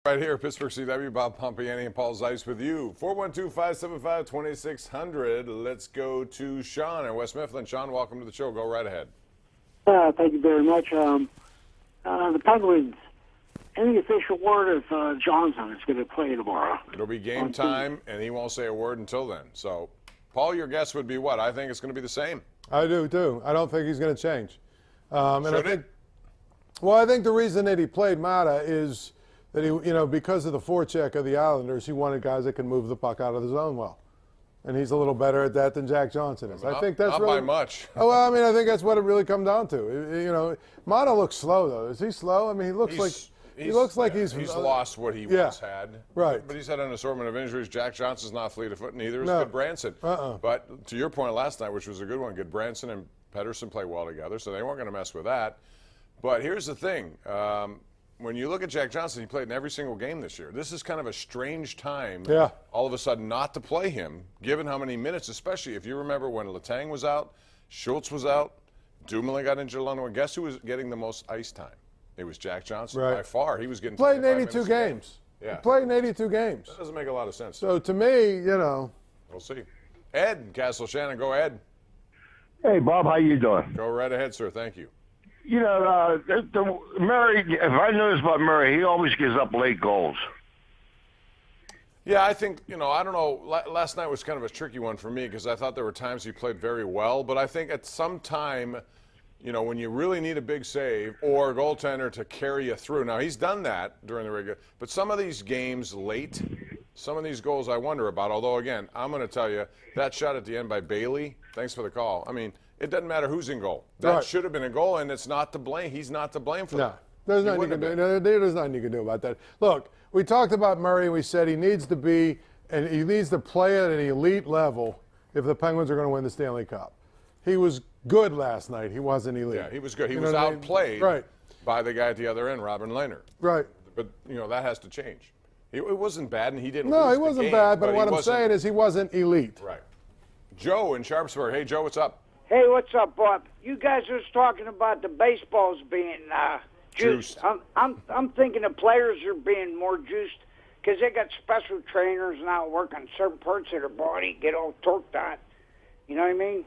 Right here, Pittsburgh CW, Bob Pompeani and Paul Zeise with you. 412-575-2600. Let's go to Sean in West Mifflin. Sean, welcome to the show. Go right ahead. Thank you very much. The Penguins, any official word if Johnson is going to play tomorrow? It'll be game time, and he won't say a word until then. So, Paul, your guess would be what? I think it's going to be the same. I do, too. I don't think he's going to change. Should it? Well, I think the reason that he played Mata is that he, because of the forecheck of the Islanders, he wanted guys that can move the puck out of the zone well. And he's a little better at that than Jack Johnson is. I think that's not really, by much. Oh, well, I mean, I think that's what it really comes down to. Mata looks slow, though. Is he slow? I mean, he looks like he's lost what he once had. Right. But he's had an assortment of injuries. Jack Johnson's not fleet of foot, neither is Goodbranson. But to your point last night, which was a good one, Goodbranson and Pettersson play well together, so they weren't going to mess with that. But here's the thing. When you look at Jack Johnson, he played in every single game this year. This is kind of a strange time, all of a sudden, not to play him, given how many minutes, especially if you remember when Letang was out, Schultz was out, Dumoulin got injured along the way. Guess who was getting the most ice time? It was Jack Johnson. Right. By far. He was getting played in 82 games. Yeah. He played in 82 games. That doesn't make a lot of sense. So to me, We'll see. Ed, Castle Shannon, go ahead. Hey, Bob, how you doing? Go right ahead, sir. Thank you. Murray, if I notice about Murray, he always gives up late goals. Yeah, I think, I don't know. Last night was kind of a tricky one for me because I thought there were times he played very well. But I think at some time, when you really need a big save or a goaltender to carry you through. Now, he's done that during the regular. But some of these games late, some of these goals I wonder about. Although, again, I'm going to tell you, that shot at the end by Bailey, thanks for the call. I mean, it doesn't matter who's in goal. That should have been a goal, and it's not to blame. He's not to blame for that. There's nothing you can do about that. Look, we talked about Murray, and we said he needs to be, and he needs to play at an elite level if the Penguins are going to win the Stanley Cup. He was good last night. He wasn't elite. Yeah, he was good. He was outplayed by the guy at the other end, Robin Lehner. Right. But, that has to change. It wasn't bad, and he didn't No, lose he wasn't the game, bad, but what I'm saying is he wasn't elite. Right. Joe in Sharpsburg. Hey, Joe, what's up? Hey, what's up, Bob? You guys are talking about the baseballs being juiced. I'm thinking the players are being more juiced because they got special trainers now work on certain parts of their body, get all torqued on. You know what I mean?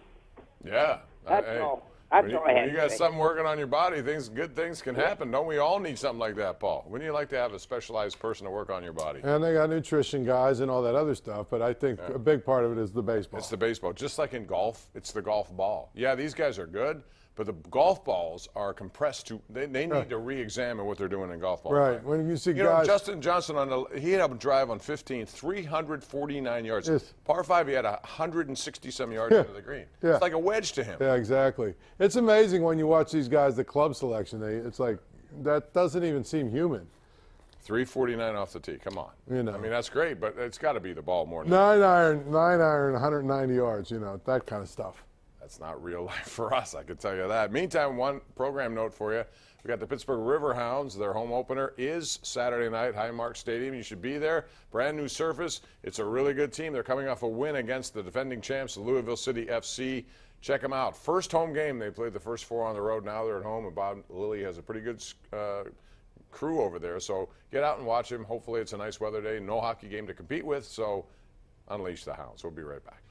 Yeah. That's all. That's all I had. When you got something working on your body, good things can happen. Don't we all need something like that, Paul? Wouldn't you like to have a specialized person to work on your body? And they got nutrition guys and all that other stuff, but I think a big part of it is the baseball. It's the baseball. Just like in golf, it's the golf ball. Yeah, these guys are good, but the golf balls are compressed to. They need to re-examine what they're doing in golf balls. Right. When you see guys, Justin Johnson he had a drive on 15, 349 yards. Yes. Par 5, he had 160-some yards into the green. Yeah. It's like a wedge to him. Yeah, exactly. It's amazing when you watch these guys, the club selection. It's like that doesn't even seem human. 349 off the tee. Come on. I mean, that's great, but it's got to be the ball more than 9 iron, 190 yards. That kind of stuff. That's not real life for us, I can tell you that. Meantime, one program note for you. We got the Pittsburgh Riverhounds. Their home opener is Saturday night, Highmark Stadium. You should be there. Brand new surface. It's a really good team. They're coming off a win against the defending champs, the Louisville City FC. Check them out. First home game. They played the first 4 on the road. Now they're at home, and Bob Lilly has a pretty good crew over there. So get out and watch him. Hopefully it's a nice weather day. No hockey game to compete with, so unleash the Hounds. We'll be right back.